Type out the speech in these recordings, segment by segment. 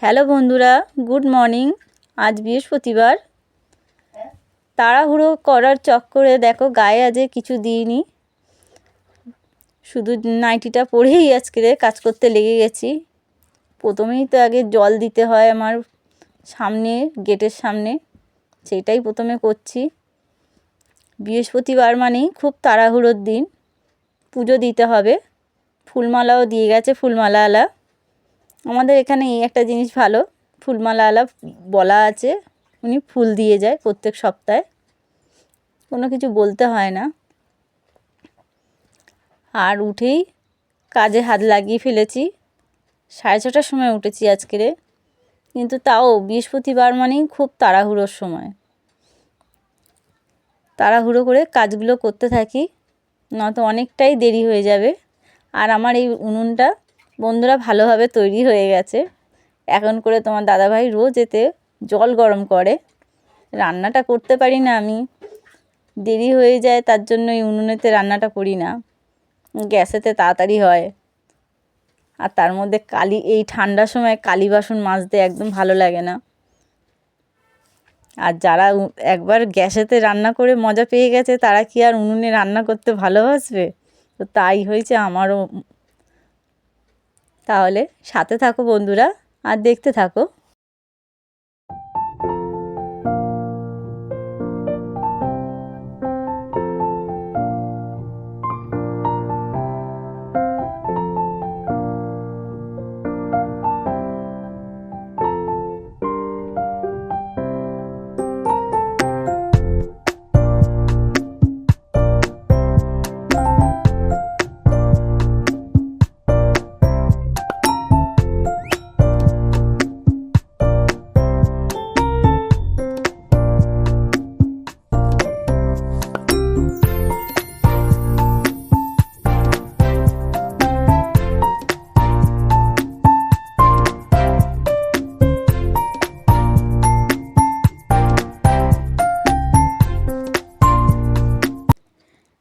Hello বন্ধুরা, good morning. আজ বৃহস্পতিবার। তাড়াহুড়ো করার চক্করে দেখো গায়ে আজ কিছু দিইনি, শুধু নাইটিটা পরেই আজকে কাজ করতে লেগে গেছি। প্রথমেই তো আগে জল দিতে হয় আমার সামনে, গেটের সামনে, সেটাই প্রথমে করছি। বৃহস্পতিবার মানেই খুব তাড়াহুড়োর দিন, পুজো দিতে হবে। ফুলমালাও দিয়ে গেছে ফুলমালাওয়ালা। আমাদের এখানে এই একটা জিনিস ভালো, ফুলমালাওয়ালা বলা আছে, উনি ফুল দিয়ে যায় প্রত্যেক সপ্তাহে, কোনো কিছু বলতে হয় না। আর উঠেই কাজে হাত লাগিয়ে ফেলেছি। 6:30টার সময় উঠেছি আজকের, কিন্তু তাও বৃহস্পতিবার মানেই খুব তাড়াহুড়োর সময়। তাড়াহুড়ো করে কাজগুলো করতে থাকি, নয়তো অনেকটাই দেরি হয়ে যাবে। আর আমার এই উনুনটা বন্ধুরা ভালোভাবে তৈরি হয়ে গেছে। এখন করে তোমার দাদাভাই রোজ এতে জল গরম করে। রান্নাটা করতে পারি না আমি, দেরি হয়ে যায়, তার জন্য এই উনুনেতে রান্নাটা করি না। গ্যাসেতে তাড়াতাড়ি হয়। আর তার মধ্যে এই ঠান্ডার সময় কালি বাসন মাজতে একদম ভালো লাগে না। আর যারা একবার গ্যাসেতে রান্না করে মজা পেয়ে গেছে, তারা কি আর উনুনে রান্না করতে ভালোবাসবে? তো তাই হয়েছে আমারও। তাহলে সাথে থাকো বন্ধুরা, আর দেখতে থাকো।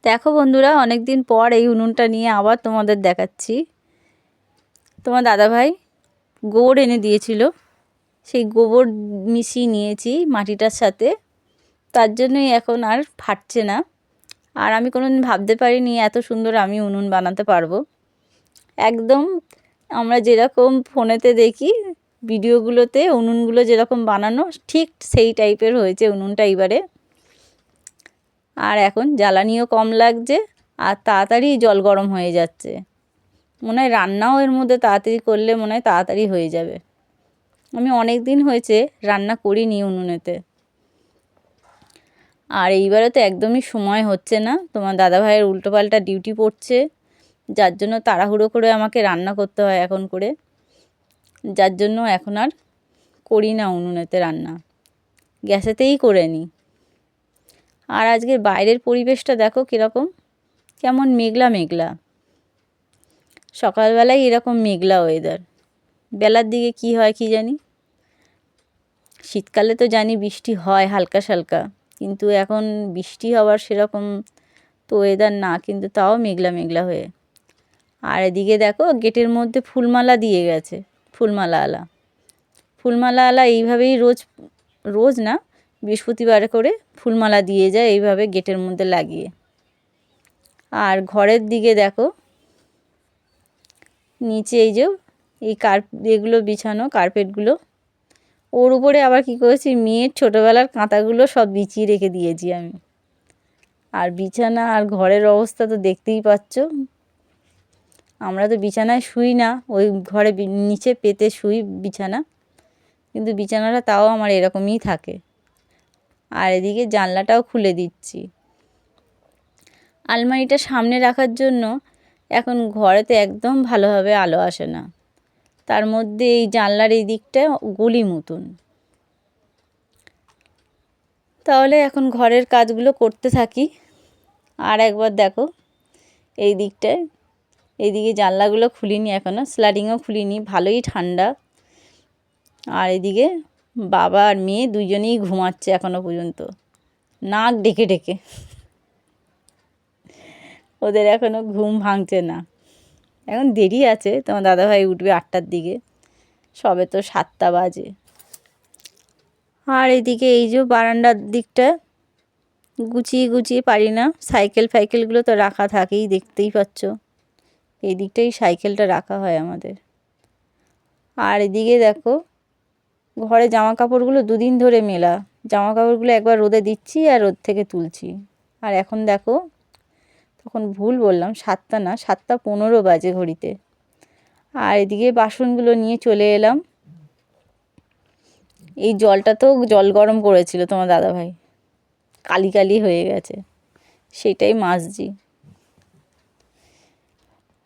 দেখো বন্ধুরা, অনেক দিন পর এই উনুনটা নিয়ে আবার তোমাদের দেখাচ্ছি। তোমার দাদাভাই গোবর এনে দিয়েছিল, সেই গোবর মিশিয়ে নিয়েছি মাটিটার সাথে, তার জন্যই এখন আর ফাটছে না। আর আমি কোনোদিন ভাবতে পারিনি এত সুন্দর আমি উনুন বানাতে পারবো। একদম আমরা যেরকম ফোনেতে দেখি ভিডিওগুলোতে উনুনগুলো যেরকম বানানো, ঠিক সেই টাইপের হয়েছে উনুনটা এবারে। আর এখন জ্বালানিও কম লাগছে, আর তাড়াতাড়ি জল গরম হয়ে যাচ্ছে। মনে হয় রান্নাও এর মধ্যে তাড়াতাড়ি করলে মনে হয় তাড়াতাড়ি হয়ে যাবে। আমি অনেক দিন হয়েছে রান্না করিনি উনুনেতে। আর এইবারে তো একদমই সময় হচ্ছে না, তোমার দাদাভাইয়ের উল্টোপাল্টা ডিউটি পড়ছে, যার জন্য তাড়াহুড়ো করে আমাকে রান্না করতে হয় এখন করে। যার জন্য এখন আর করি না উনুনেতে রান্না, গ্যাসেতেই করে নিই। আর আজকের বাইরের পরিবেশটা দেখো কীরকম, কেমন মেঘলা মেঘলা। সকালবেলায় এরকম মেঘলা ওয়েদার, বেলার দিকে কি হয় কি জানি। শীতকালে তো জানি বৃষ্টি হয় হালকা সালকা, কিন্তু এখন বৃষ্টি হওয়ার সেরকম তো ওয়েদার না, কিন্তু তাও মেঘলা মেঘলা হয়ে। আর এদিকে দেখো গেটের মধ্যে ফুলমালা দিয়ে গেছে ফুলমালাওয়ালা। ফুলমালাওয়ালা এইভাবেই রোজ রোজ না, বৃহস্পতিবারে করে ফুলমালা দিয়ে যায় এইভাবে গেটের মধ্যে লাগিয়ে। আর ঘরের দিকে দেখো নিচে এই যে এই এগুলো বিছানো কার্পেটগুলো, ওর উপরে আবার কি করেছি, মেয়ের ছোটোবেলার কাঁথাগুলো সব বিছিয়ে রেখে দিয়েছি আমি। আর বিছানা আর ঘরের অবস্থা তো দেখতেই পাচ্ছ। আমরা তো বিছানায় শুই না, ওই ঘরে নিচে পেতে শুই বিছানা, কিন্তু বিছানাটা তাও আমার এরকমই থাকে। আর এদিকে জানলাটাও খুলে দিচ্ছি আলমারিটা সামনে রাখার জন্য। এখন ঘরেতে একদম ভালোভাবে আলো আসে না, তার মধ্যে এই জানলার এই দিকটা গলি মতন। তাহলে এখন ঘরের কাজগুলো করতে থাকি। আর একবার দেখো এই দিকটায়, এইদিকে জানলাগুলো খুলিনি এখনও, স্লাইডিংও খুলিনি, ভালোই ঠান্ডা। আর এদিকে বাবা আর মেয়ে দুজনেই ঘুমাচ্ছে এখনও পর্যন্ত, নাক ডেকে ডেকে। ওদের এখনও ঘুম ভাঙছে না, এখন দেরি আছে। তোমার দাদাভাই উঠবে 8টার দিকে, সবে তো 7টা বাজে। আর এদিকে এই যে বারান্দার দিকটা গুছিয়ে গুছিয়ে পারি না, সাইকেল ফাইকেলগুলো তো রাখা থাকেই, দেখতেই পাচ্ছ এই দিকটাই সাইকেলটা রাখা হয় আমাদের। আর এদিকে দেখো ঘরে জামা কাপড়গুলো 2 দিন ধরে মেলা, জামা কাপড়গুলো একবার রোদে দিচ্ছি আর রোদ থেকে তুলছি। আর এখন দেখো, তখন ভুল বললাম, 7টা না, 7টা 15 বাজে ঘড়িতে। আর এদিকে বাসনগুলো নিয়ে চলে এলাম। এই জলটা তো জল গরম করেছিল তোমার দাদাভাই, কালি কালি হয়ে গেছে, সেটাই মাজছি।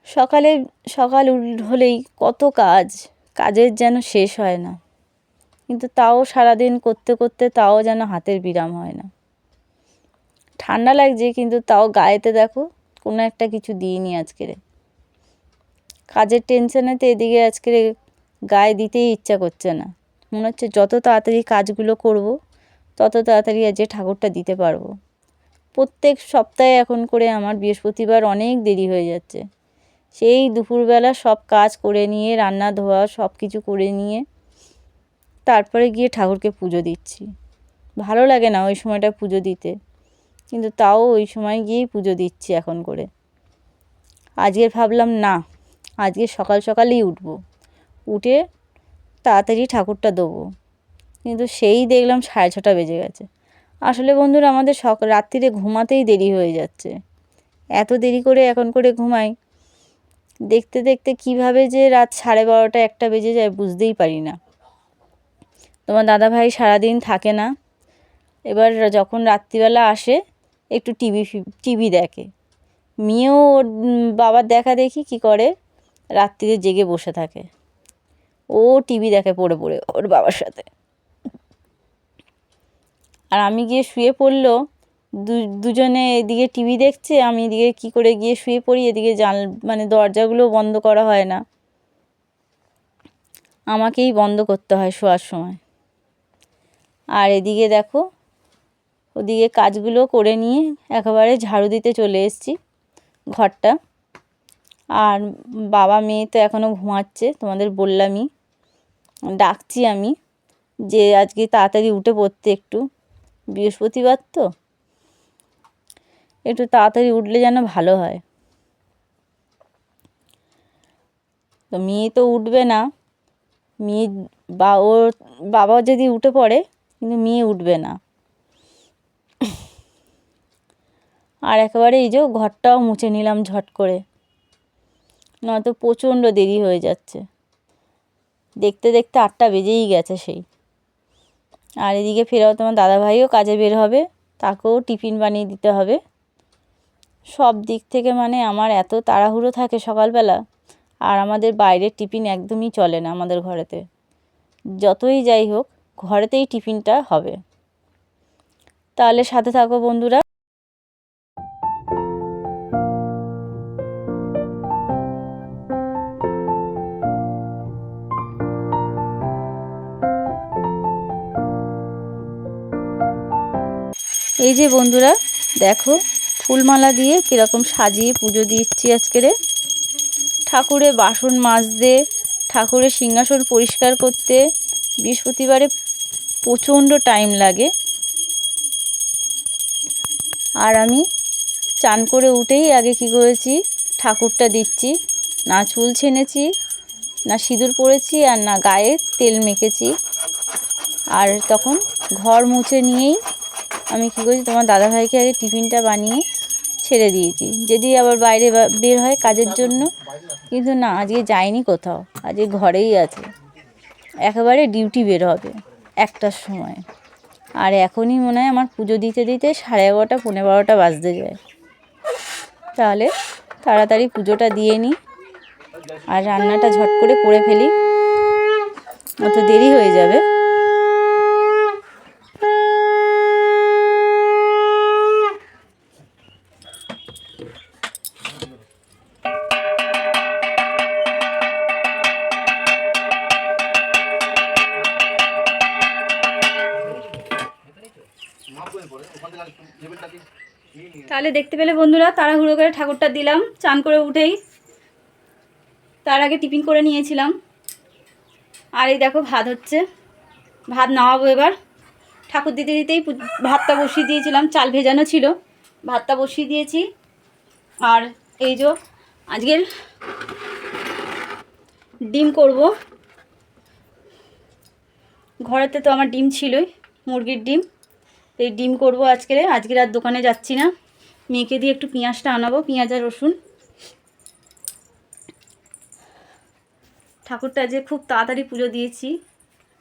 সকাল হলেই কত কাজ, কাজের যেন শেষ হয় না, কিন্তু তাও সারাদিন করতে করতে তাও যেন হাতের বিরাম হয় না। ঠান্ডা লাগছে কিন্তু তাও গায়েতে দেখো কোনো একটা কিছু দিইনি আজকেরে। কাজের টেনশনেতে এদিকে আজকের গায়ে দিতেই ইচ্ছা করছে না, মনে হচ্ছে যত তাড়াতাড়ি কাজগুলো করব তত তাড়াতাড়ি আজকে ঠাকুরটা দিতে পারবো। প্রত্যেক সপ্তাহে এখন করে আমার বৃহস্পতিবার অনেক দেরি হয়ে যাচ্ছে, সেই দুপুরবেলা সব কাজ করে নিয়ে রান্না ধোয়া সব কিছু করে নিয়ে তারপরে গিয়ে ঠাকুরকে পুজো দিচ্ছি। ভালো লাগে না ওই সময়টা পুজো দিতে, কিন্তু তাও ওই সময় গিয়েই পুজো দিচ্ছি এখন করে। আজকে ভাবলাম না, আজকে সকাল সকালই উঠবো, উঠে তাড়াতাড়ি ঠাকুরটা দেবো, কিন্তু সেই দেখলাম 6:30 বেজে গেছে। আসলে বন্ধুরা আমাদের রাত্রিরে ঘুমাতেই দেরি হয়ে যাচ্ছে, এত দেরি করে এখন করে ঘুমাই, দেখতে দেখতে কিভাবে যে রাত 12:30 1টা বেজে যায় বুঝতেই পারি না। তোমার দাদাভাই সারাদিন থাকে না, এবার যখন রাত্রিবেলা আসে একটু টিভি দেখে। মেয়েও ওর বাবার দেখা দেখি কী করে, রাত্রিরে জেগে বসে থাকে, ও টিভি দেখে পড়ে পড়ে ওর বাবার সাথে। আর আমি গিয়ে শুয়ে পড়লো, দুজনে এদিকে টিভি দেখছে, আমি এদিকে কী করে গিয়ে শুয়ে পড়ি, এদিকে মানে দরজাগুলো বন্ধ করা হয় না, আমাকেই বন্ধ করতে হয় শোয়ার সময়। আর এদিকে দেখো ওদিকে কাজগুলো করে নিয়ে একেবারে ঝাড়ু দিতে চলে এসেছি ঘরটা। আর বাবা মেয়ে তো এখনও ঘুমাচ্ছে, তোমাদের বললামই, ডাকছি আমি যে আজকে তাড়াতাড়ি উঠে পড়তে, একটু বৃহস্পতিবার তো একটু তাড়াতাড়ি উঠলে যেন ভালো হয়। তো মেয়ে তো উঠবে না, মেয়ে ওর বাবা যদি উঠে পড়ে কিন্তু মেয়ে উঠবে না। আর একেবারে এই যে ঘরটাও মুছে নিলাম ঝট করে, নয়তো প্রচণ্ড দেরি হয়ে যাচ্ছে, দেখতে দেখতে 8টা বেজেই গেছে সেই। আর এদিকে ফেরাও তোমার দাদাভাইও কাজে বের হবে, তাকেও টিফিন বানিয়ে দিতে হবে। সব দিক থেকে মানে আমার এত তাড়াহুড়ো থাকে সকালবেলা। আর আমাদের বাইরের টিফিন একদমই চলে না আমাদের ঘরেতে, যতই যাই হোক ঘরেতেই টিফিনটা হবে। তাহলে সাথে থাকো বন্ধুরা। এই যে বন্ধুরা দেখো, ফুলমালা দিয়ে কীরকম সাজিয়ে পুজো দিচ্ছি আজকেরে। ঠাকুরের বাসন মাজতে, ঠাকুরের সিংহাসন পরিষ্কার করতে বৃহস্পতিবারে প্রচণ্ড টাইম লাগে। আর আমি চান করে উঠেই আগে কি করেছি, ঠাকুরটা দিচ্ছি, না চুল ছেনেছি, না সিঁদুর পরেছি, আর না গায়ে তেল মেখেছি। আর তখন ঘর মুছে নিয়েই আমি কী করেছি, তোমার দাদাভাইকে আগে টিফিনটা বানিয়ে ছেড়ে দিয়েছি, যদি আবার বাইরে বের হয় কাজের জন্য। কিন্তু না, আজকে যায়নি কোথাও, আজকে ঘরেই আছে, একেবারে ডিউটি বের হবে 1টার সময়। আর এখনই মনে হয় আমার পুজো দিতে দিতে 11:30 12টা বাজতে যায়। তাহলে তাড়াতাড়ি পুজোটা দিয়ে নিই আর রান্নাটা ঝট করে ফেলি, অত দেরি হয়ে যাবে। তাহলে দেখতে পেলে বন্ধুরা, তাড়াহুড়ো করে ঠাকুরটা দিলাম চান করে উঠেই, তার আগে টিফিন করে নিয়েছিলাম। আর এই দেখো ভাত হচ্ছে, ভাত নামাবো এবার। ঠাকুর দিতে দিতেই ভাতটা বসিয়ে দিয়েছিলাম, চাল ভেজানো ছিল, ভাতটা বসিয়ে দিয়েছি। আর এই যে আজকের ডিম করব, ঘরেতে তো আমার ডিম ছিলই, মুরগির ডিম। এই ডিম করব আজকে আর দোকানে যাচ্ছি না, মেয়েকে দিয়ে একটু পেঁয়াজটা আনাবো, পেঁয়াজ আর রসুন। ঠাকুরটা যে খুব তাড়াতাড়ি পুজো দিয়েছি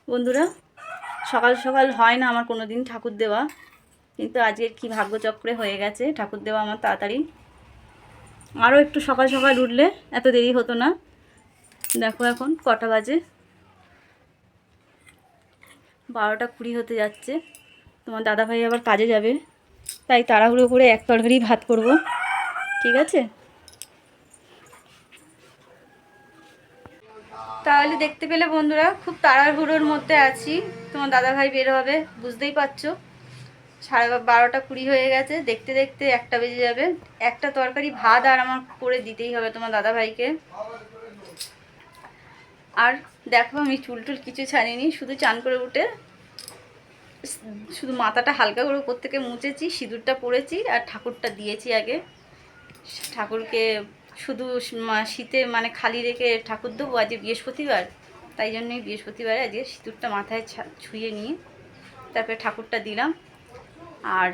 বন্ধুরা, সকাল সকাল হয় না আমার কোনো দিন ঠাকুর দেওয়া, কিন্তু আজকের কি ভাগ্যচক্রে হয়ে গেছে ঠাকুর দেওয়া আমার তাড়াতাড়ি। আরও একটু সকাল সকাল উঠলে এত দেরি হতো না। দেখো এখন কটা বাজে, 12টা 20 হতে যাচ্ছে। তোমার দাদাভাই আবার কাজে যাবে, তাই তাড়াহুড়ো করে এক তরকারি ভাত করব, ঠিক আছে? তাহলে দেখতে পেলে বন্ধুরা, খুব তাড়াহুড়োর মধ্যে আছি। তোমার দাদাভাই বের হবে, বুঝতেই পারছো। 12:20 হয়ে গেছে, দেখতে দেখতে 1টা বেজে যাবে। একটা তরকারি ভাত আর আমার করে দিতেই হবে তোমার দাদাভাইকে। আর দেখো আমি চুল টুল কিছু ছাড়িনি, শুধু চান করে উঠে শুধু মাথাটা হালকা করে উপর থেকে মুছেছি, সিঁদুরটা পরেছি আর ঠাকুরটা দিয়েছি আগে। ঠাকুরকে শুধু শীতে মানে খালি রেখে ঠাকুর দেবো, আজকে বৃহস্পতিবার, তাই জন্যই বৃহস্পতিবারে আজকে সিঁদুরটা মাথায় ছুঁয়ে নিয়ে তারপরে ঠাকুরটা দিলাম। আর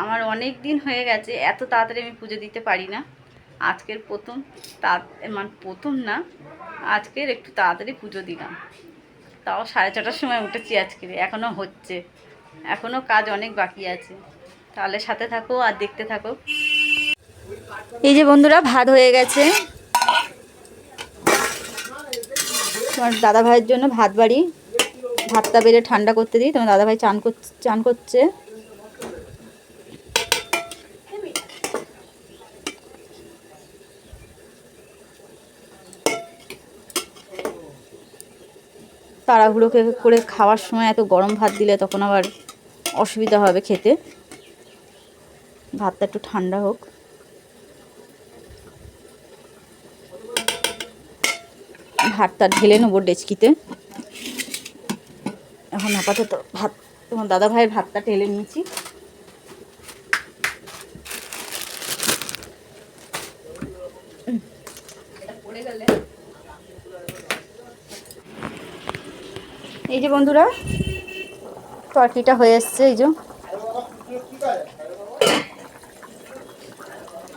আমার অনেক দিন হয়ে গেছে এত তাড়াতাড়ি আমি পুজো দিতে পারি না, আজকের প্রথম, মানে প্রথম না, আজকের একটু তাড়াতাড়ি পুজো দিলাম। তাও 6:30টার সময় উঠেছি আজকে, এখনও হচ্ছে, এখনও কাজ অনেক বাকি আছে। তাহলে সাথে থাকো আর দেখতে থাকো। এই যে বন্ধুরা ভাত হয়ে গেছে, তোমার দাদা ভাইয়ের জন্য ভাত বাড়ি, ভাতটা বেড়ে ঠান্ডা করতে দিই। তোমার দাদা ভাই চান করছে। তাড়াহুড়ো করে খাওয়ার সময় এত গরম ভাত দিলে তখন আবার অসুবিধা হবে খেতে, ভাতটা একটু ঠান্ডা হোক। ভাতটা ঢেলে নেবো ডেচকিতে। এখন আপাতত ভাত, তোমার দাদা ভাইয়ের ভাতটা ঢেলে নিয়েছি। এই যে বন্ধুরা তরকারিটা হয়ে এসছে, এই যে।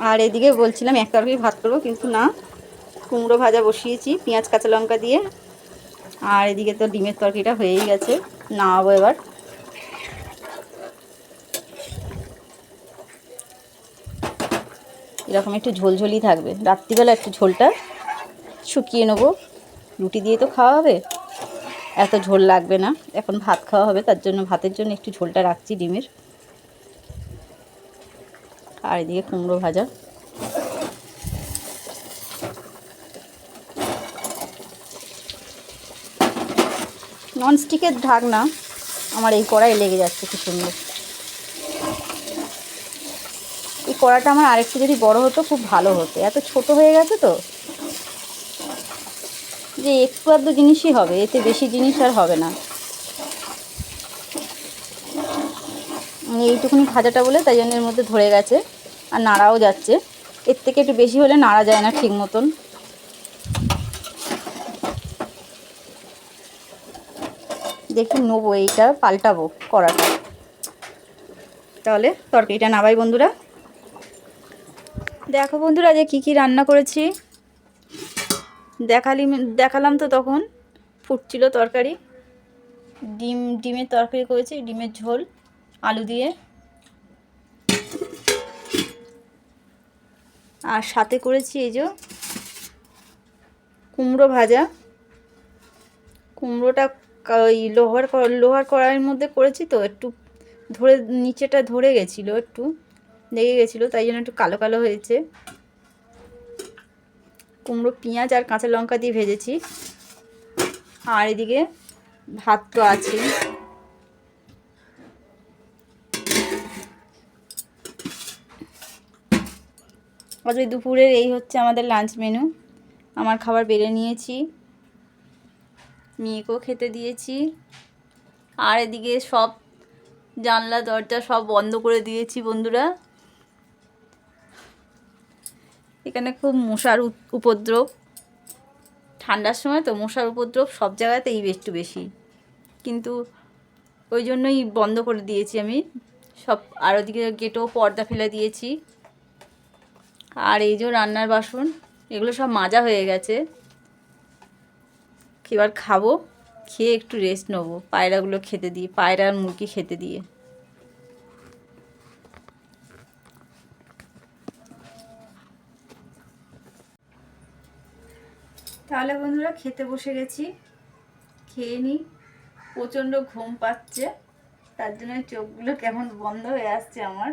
আর এদিকে বলছিলাম এক তরকারি ভাত করবো, কিন্তু না, কুমড়ো ভাজা বসিয়েছি পেঁয়াজ কাঁচা লঙ্কা দিয়ে। আর এদিকে তো ডিমের তরকারিটা হয়েই গেছে, নামাবো এবার। এরকম একটু ঝোলঝোলই থাকবে, রাত্রিবেলা একটু ঝোলটা শুকিয়ে নেবো, রুটি দিয়ে তো খাওয়া হবে, এত ঝোল লাগবে না। এখন ভাত খাওয়া হবে, তার জন্য ভাতের জন্য একটু ঝোলটা রাখছি ডিমের। আর এদিকে কুমড়ো ভাজা। ননস্টিকের ঢাকনা আমার এই কড়াই লেগে যাচ্ছে কি সুন্দর। এই কড়াটা আমার আরেকটু যদি বড় হতো খুব ভালো হতো, এত ছোট হয়ে গেছে তো, যে একটু আধটু জিনিসই হবে, এতে বেশি জিনিস আর হবে না। এইটুকুনি ভাজাটা বলে তাই জন্য এর মধ্যে ধরে গেছে, আর নাড়াও যাচ্ছে। এর থেকে একটু বেশি হলে নাড়া যায় না ঠিক মতন। দেখি নেবো, এইটা পাল্টাবো কড়াটা। তাহলে তরকারিটা নামাই বন্ধুরা। দেখো বন্ধুরা যে কী রান্না করেছি, দেখালাম তো তখন, ফুটছিল তরকারি। ডিমের তরকারি করেছি, ডিমের ঝোল আলু দিয়ে, আর সাথে করেছি এই যে কুমড়ো ভাজা। কুমড়োটা ওই লোহার কড়াইয়ের মধ্যে করেছি তো, একটু নিচেটা ধরে গেছিলো, একটু লেগে গেছিলো, তাই জন্য একটু কালো কালো হয়েছে। কুমড়ো পেঁয়াজ আর কাঁচা লঙ্কা দিয়ে ভেজেছি। আর এদিকে ভাত তো আছে। আজ দুপুরের এই হচ্ছে আমাদের লাঞ্চ মেনু। আমার খাবার বেড়ে নিয়েছি, মেয়েকেও খেতে দিয়েছি। আর এদিকে সব জানলা দরজা সব বন্ধ করে দিয়েছি বন্ধুরা। এখানে খুব মশার উপদ্রব, ঠান্ডার সময় তো মশার উপদ্রব সব জায়গাতেই একটু বেশি, কিন্তু ওই জন্যই বন্ধ করে দিয়েছি আমি সব। আর ওদিকে গেটেও পর্দা ফেলে দিয়েছি। আর এই যে রান্নার বাসন, এগুলো সব মাজা হয়ে গেছে। এবার খাবো, খেয়ে একটু রেস্ট নেবো, পায়রাগুলো খেতে দিয়ে, পায়রা আর মুরগি খেতে দিয়ে। তাহলে বন্ধুরা খেতে বসে গেছি, খেয়ে নিই। প্রচণ্ড ঘুম পাচ্ছে, তার জন্য চোখগুলো কেমন বন্ধ হয়ে আসছে আমার।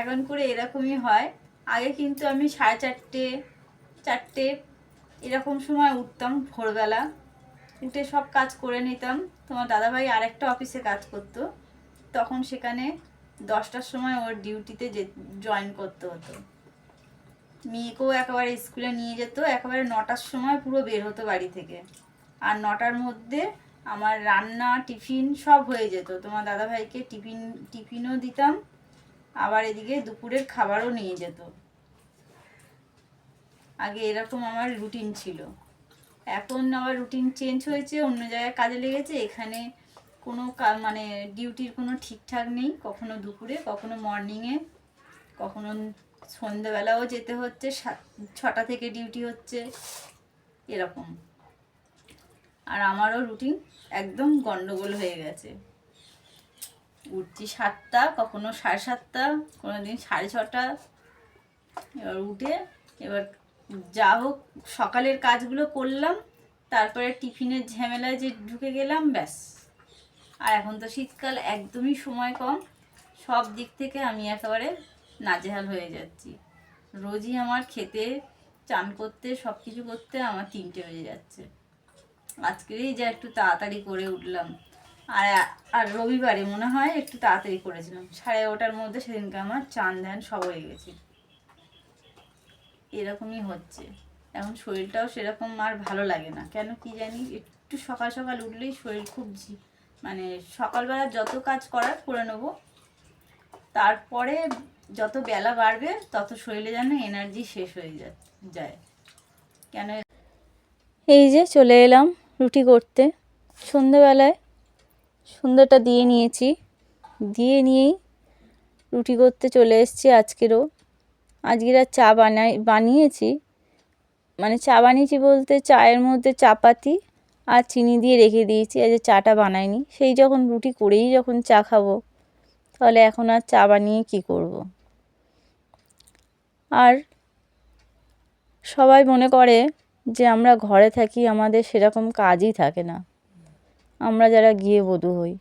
এখন করে এরকমই হয়। আগে কিন্তু আমি 4:30, 4টে এরকম সময় উঠতাম ভোরবেলা, উঠে সব কাজ করে নিতাম। তোমার দাদাভাই আরেকটা অফিসে কাজ করতো, তখন সেখানে 10টার সময় ওর ডিউটিতে জয়েন করতে হতো। মেয়েকেও একেবারে স্কুলে নিয়ে যেত, একেবারে 9টার সময় পুরো বের হতো বাড়ি থেকে। আর 9টার মধ্যে আমার রান্না টিফিন সব হয়ে যেত। তোমার দাদাভাইকে টিফিনও দিতাম, আবার এদিকে দুপুরের খাবারও নিয়ে যেত। আগে এরকম আমার রুটিন ছিল। এখন আবার রুটিন চেঞ্জ হয়েছে, অন্য জায়গায় কাজে লেগেছে। এখানে কোনো মানে ডিউটির কোনো ঠিকঠাক নেই, কখনো দুপুরে, কখনো মর্নিংয়ে, কখনো সন্ধ্যেবেলাও যেতে হচ্ছে, 6টা থেকে ডিউটি হচ্ছে এরকম। আর আমারও রুটিন একদম গন্ডগোল হয়ে গেছে। উঠছি 7টা, কখনো 7:30, কোনো দিন 6:30। এবার উঠে এবার যা হোক সকালের কাজগুলো করলাম, তারপরে টিফিনের ঝামেলায় যে ঢুকে গেলাম, ব্যাস। আর এখন তো শীতকাল, একদমই সময় কম, সব দিক থেকে আমি একেবারে নাজেহাল হয়ে যাচ্ছি। রোজই আমার খেতে, চান করতে, সব কিছু করতে আমার 3টে বেজে যাচ্ছে। আজকেরই যা একটু তাড়াতাড়ি করে উঠলাম। আর আর রবিবারে মনে হয় একটু তাড়াতাড়ি করেছিলাম, 9:30টার মধ্যে সেদিনকে আমার চান ধ্যান সব হয়ে গেছে। এরকমই হচ্ছে এখন। শরীরটাও সেরকম আর ভালো লাগে না, কেন কি জানি। একটু সকাল সকাল উঠলেই শরীর খুব মানে সকালবেলা যত কাজ করার করে নেবো, তারপরে যত বেলা বাড়বে তত শরীরে যেন এনার্জি শেষ হয়ে যায়। কেন এই যে চলে এলাম রুটি করতে। সন্ধেবেলায় সন্ধ্যাটা দিয়ে নিয়েছি, দিয়ে নিয়েই রুটি করতে চলে এসেছি। আজকের আর চা বানিয়েছি, মানে চা বানিয়েছি বলতে চায়ের মধ্যে চাপাতি আর চিনি দিয়ে রেখে দিয়েছি। আজ চাটা বানাইনি, সেই যখন রুটি করেই যখন চা খাবো, তাহলে এখন আর চা বানিয়ে কী করব। আর সবাই মনে করে যে আমরা ঘরে থাকি, আমাদের সেরকম কাজই থাকে না, আমরা যারা গৃহবধূ হই।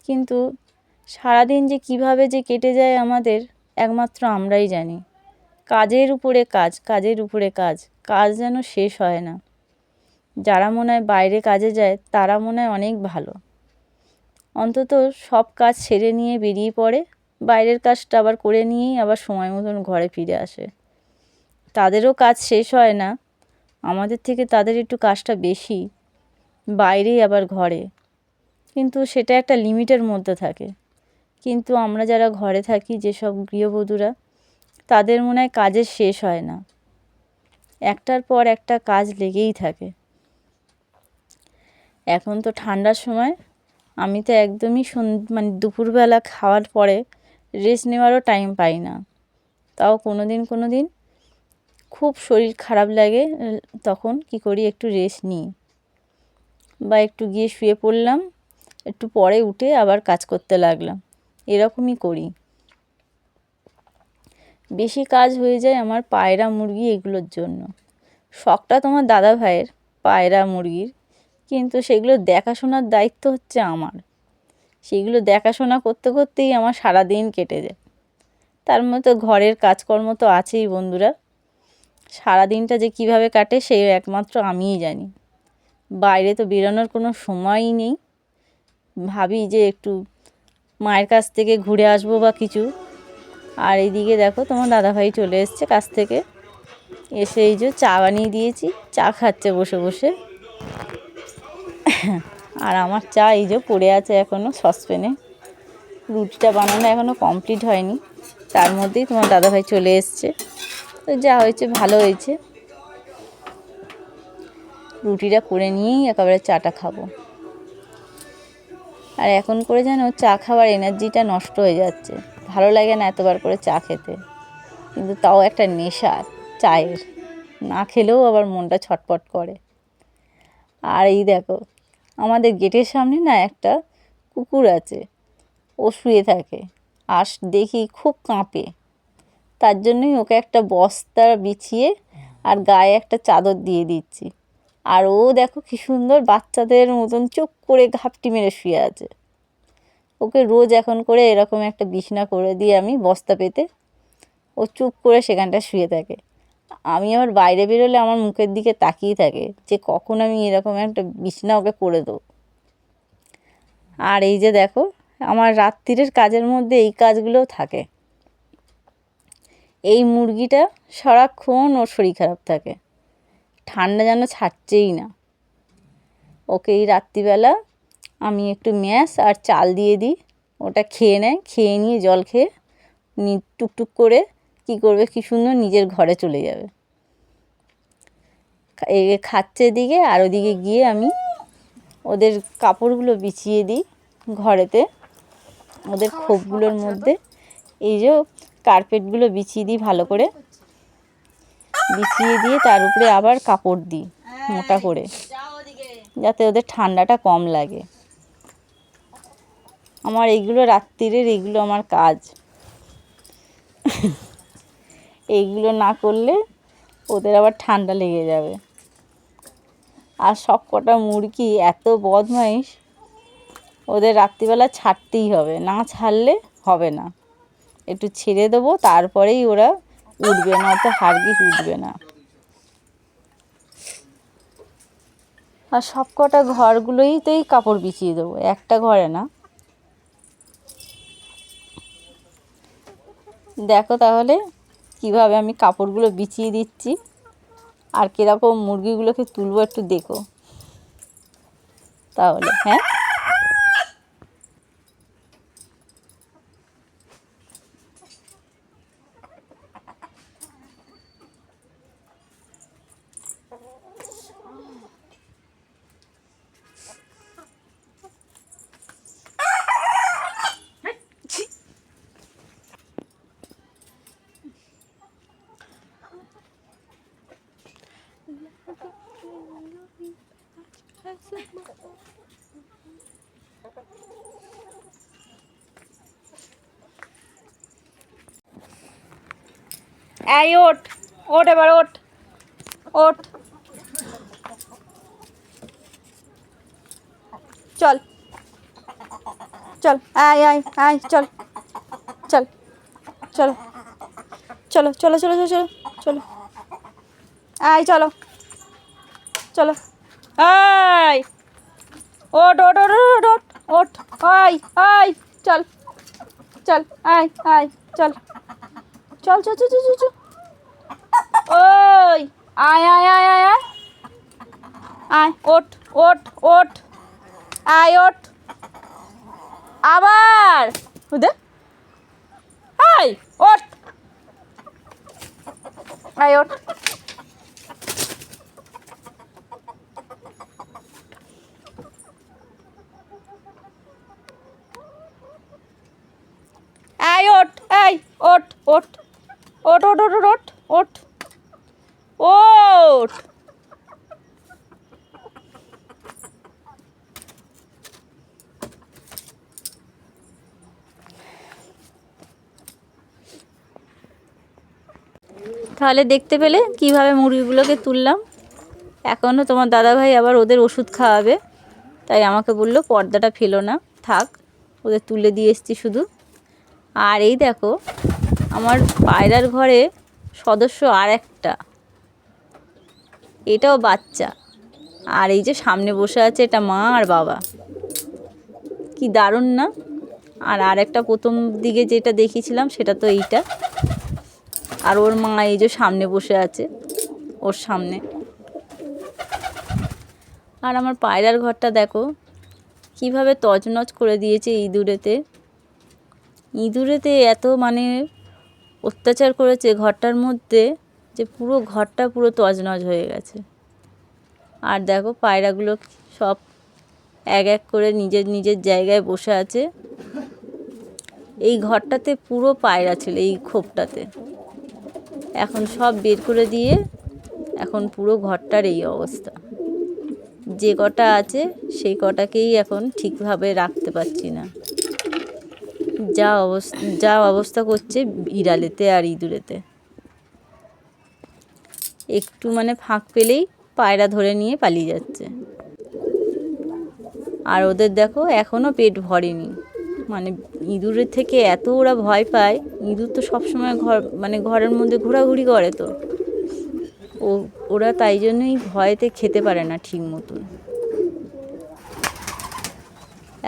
কিন্তু সারাদিন যে কিভাবে যে কেটে যায় আমাদের, একমাত্র আমরাই জানি। কাজের উপরে কাজ, কাজের উপরে কাজ, কাজ যেন শেষ হয় না। যারা মনে হয় বাইরে কাজে যায়, তারা মনে হয় অনেক ভালো, অন্তত সব কাজ সেরে নিয়ে বেরিয়ে পড়ে, বাইরের কাজটা আবার করে নিয়েই আবার সময় মতন ঘরে ফিরে আসে। তাদেরও কাজ শেষ হয় না, আমাদের থেকে তাদের একটু কাজটা বেশি, বাইরেই আবার ঘরে, কিন্তু সেটা একটা লিমিটের মধ্যে থাকে। কিন্তু আমরা যারা ঘরে থাকি, যেসব গৃহবধূরা, তাদের মনে হয় কাজের শেষ হয় না, একটার পর একটা কাজ লেগেই থাকে। এখন তো ঠান্ডার সময়, আমি তো একদমই মানে দুপুরবেলা খাওয়ার পরে রেস্ট নেওয়ারও টাইম পাই না। তাও কোনো দিন খুব শরীর খারাপ লাগে, তখন কি করি, একটু রেস্ট নিই, বা একটু গিয়ে শুয়ে পড়লাম, একটু পরে উঠে আবার কাজ করতে লাগলাম, এরকমই করি। বেশি কাজ হয়ে যায় আমার পায়রা মুরগি এগুলোর জন্য। শখটা তোমার দাদা ভাইয়ের পায়রা মুরগির, কিন্তু সেগুলো দেখাশোনার দায়িত্ব হচ্ছে আমার। সেগুলো দেখাশোনা করতে করতেই আমার সারাদিন কেটে যায়। তার মতো ঘরের কাজকর্ম তো আছেই বন্ধুরা। সারাদিনটা যে কিভাবে কাটে সে একমাত্র আমিই জানি। বাইরে তো বেরোনোর কোনো সময়ই নেই। ভাবি যে একটু মায়ের কাছ থেকে ঘুরে আসবো বা কিছু। আর এইদিকে দেখো তোমার দাদাভাই চলে এসছে কাছ থেকে। এসে এই যে চা বানিয়ে দিয়েছি, চা খাচ্ছে বসে বসে। আর আমার চা এই যে পড়ে আছে এখনও সসপ্যানে। রুটিটা বানানো এখনও কমপ্লিট হয়নি, তার মধ্যেই তোমার দাদাভাই চলে এসছে। তো যা হয়েছে ভালো হয়েছে। রুটিটা করে নিয়েই একেবারে চাটা খাবো। আর এখন করে যেন চা খাওয়ার এনার্জিটা নষ্ট হয়ে যাচ্ছে, ভালো লাগে না এতবার করে চা খেতে, কিন্তু তাও একটা নেশা চায়ের, না খেলেও আবার মনটা ছটপট করে। আর এই দেখো আমাদের গেটের সামনে না একটা কুকুর আছে, ও শুয়ে থাকে আর দেখি খুব কাঁপে। তার জন্যই ওকে একটা বস্তা বিছিয়ে আর গায়ে একটা চাদর দিয়ে দিচ্ছি। আর ও দেখো কি সুন্দর বাচ্চাদের মতন চুপ করে ঘাপটি মেরে শুয়ে আছে। ওকে রোজ এখন করে এরকম একটা বিছানা করে দিয়ে আমি বস্তা পেতে, ও চুপ করে সেখানটা শুয়ে থাকে। আমি আবার বাইরে বেরোলে আমার মুখের দিকে তাকিয়ে থাকে যে কখন আমি এরকম একটা বিছানা ওকে করে দেবো। আর এই যে দেখো আমার রাত্রিরের কাজের মধ্যে এই কাজগুলোও থাকে। এই মুরগিটা সারাক্ষণ ওর শরীর খারাপ থাকে, ঠান্ডা যেন ছাড়ছেই না। ওকে এই রাত্রিবেলা আমি একটু ম্যাশ আর চাল দিয়ে দিই, ওটা খেয়ে নেয়, খেয়ে নিয়ে জল খেয়ে টুকটুক করে কী করবে, কী সুন্দর নিজের ঘরে চলে যাবে। খাচ্ছে এদিকে, আর ওদিকে গিয়ে আমি ওদের কাপড়গুলো বিছিয়ে দিই ঘরেতে, ওদের খোপগুলোর মধ্যে এই যে কার্পেটগুলো বিছিয়ে দিই ভালো করে, বিছিয়ে দিয়ে তার উপরে আবার কাপড় দিই মোটা করে, যাতে ওদের ঠান্ডাটা কম লাগে। আমার এইগুলো রাত্রিরের এইগুলো আমার কাজ। এইগুলো না করলে ওদের আবার ঠান্ডা লেগে যাবে। আর সব কটা মুরগি এত বদমাইশ, ওদের রাত্রিবেলা ছাড়তেই হবে, না ছাড়লে হবে না। একটু ছেড়ে দেবো, তারপরেই ওরা উঠবে, না তো হারগিস উঠবে না। আর সব কটা ঘরগুলোইতেই কাপড় বিছিয়ে দেবো, একটা ঘরে না। দেখো তাহলে কিভাবে আমি কাপড়গুলো বিছিয়ে দিচ্ছি আর কীরকম মুরগিগুলোকে তুলবো, একটু দেখো তাহলে। হ্যাঁ, এই ওঠ, ওঠ এবার, ওঠ ওঠ, চল চল, আয় আয় আয়, চল চল চলো চলো চলো চলো চলো চলো চলো, আয় চলো চলো, আয় ওঠ ওঠ ওঠ ওঠ ওঠ, আয় আয়, চল চল, আয় আয়, চল চল চল চল চল চল, ওই আয় আয় আয় আয় আয়, আয় ওঠ ওঠ ওঠ, আয় ওঠ আবার, ওদের আয় ওঠ, আয় ওঠ, আয় ওঠ, এই ওঠ ওঠ ওঠ ওঠ ওঠ ওঠ ওঠ ওঠ, তাহলে দেখতে পেলে কিভাবে মুরগিগুলোকে তুললাম। এখনও তোমার দাদাভাই আবার ওদের ওষুধ খাওয়াবে, তাই আমাকে বললো পর্দাটা ফেলো না, থাক, ওদের তুলে দিয়ে এসছি শুধু। আর এই দেখো আমার পায়রার ঘরে সদস্য আর একটা, এটাও বাচ্চা। আর এই যে সামনে বসে আছে, এটা মা আর বাবা, কি দারুণ না। আর একটা প্রথম দিকে যেটা দেখিয়েছিলাম সেটা তো এইটা, আর ওর মা এই যে সামনে বসে আছে। ওর সামনে। আর আমার পায়রার ঘরটা দেখো কিভাবে তছনছ করে দিয়েছে ইঁদুরেতে এত মানে অত্যাচার করেছে ঘরটার মধ্যে যে পুরো ঘরটা পুরো তছনছ হয়ে গেছে। আর দেখো পায়রাগুলো সব এক এক করে নিজের নিজের জায়গায় বসে আছে। এই ঘরটাতে পুরো পায়রা ছিল, এই খোপটাতে। এখন সব বের করে দিয়ে এখন পুরো ঘরটার এই অবস্থা। যে কটা আছে সেই কটাকেই এখন ঠিকভাবে রাখতে পারছি না। যা অবস্থা করছে বিড়ালেতে আর ইঁদুরেতে। একটু মানে ফাঁক পেলেই পায়রা ধরে নিয়ে পালিয়ে যাচ্ছে। আর ওদের দেখো এখনও পেট ভরেনি। মানে ইঁদুরের থেকে এত ওরা ভয় পায়। ইঁদুর তো সবসময় ঘরের মধ্যে ঘোরাঘুরি করে, তো ওরা তাই জন্যই ভয়েতে খেতে পারে না ঠিক মতন।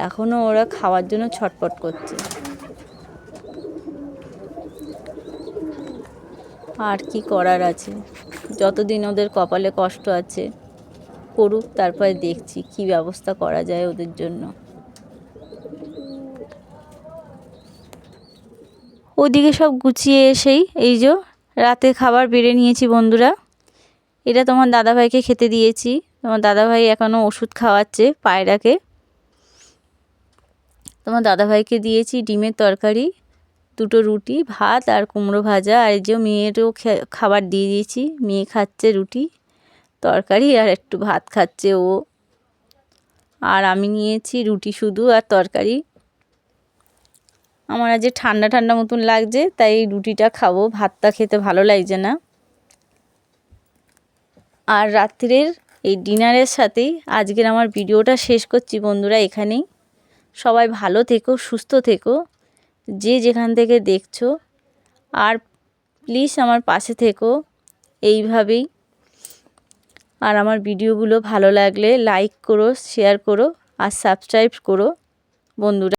এখনও ওরা খাওয়ার জন্য ছটপট করছে। আর কি করার আছে, যতদিন ওদের কপালে কষ্ট আছে করুক, তারপরে দেখছি কি ব্যবস্থা করা যায় ওদের জন্য। ওদিকে সব গুছিয়ে এসেই এই যে রাতে খাবার বেড়ে নিয়েছি বন্ধুরা। এটা তোমার দাদাভাইকে খেতে দিয়েছি। তোমার দাদাভাই এখনও ওষুধ খাওয়াচ্ছে পায়রাকে। তোমার দাদাভাইকে দিয়েছি ডিমের তরকারি, 2টো রুটি, ভাত আর কুমড়ো ভাজা। আর এই যে মেয়েরও খাবার দিয়ে দিয়েছি। মেয়ে খাচ্ছে রুটি তরকারি আর একটু ভাত খাচ্ছে ও। আর আমি নিয়েছি রুটি শুধু আর তরকারি। আমার আজ ঠান্ডা ঠান্ডা মতন লাগছে, তাই রুটিটা খাবো, ভাতটা খেতে ভালো লাগছে না। আর রাত্রের এই ডিনারের সাথেই আজকের আমার ভিডিওটা শেষ করছি বন্ধুরা এখানেই। সবাই ভালো থেকো, সুস্থ থেকো, যে যেখান থেকে দেখছো। আর প্লিজ আমার পাশে থেকো এইভাবেই। আর আমার ভিডিওগুলো ভালো লাগলে লাইক করো, শেয়ার করো আর সাবস্ক্রাইব করো বন্ধুরা।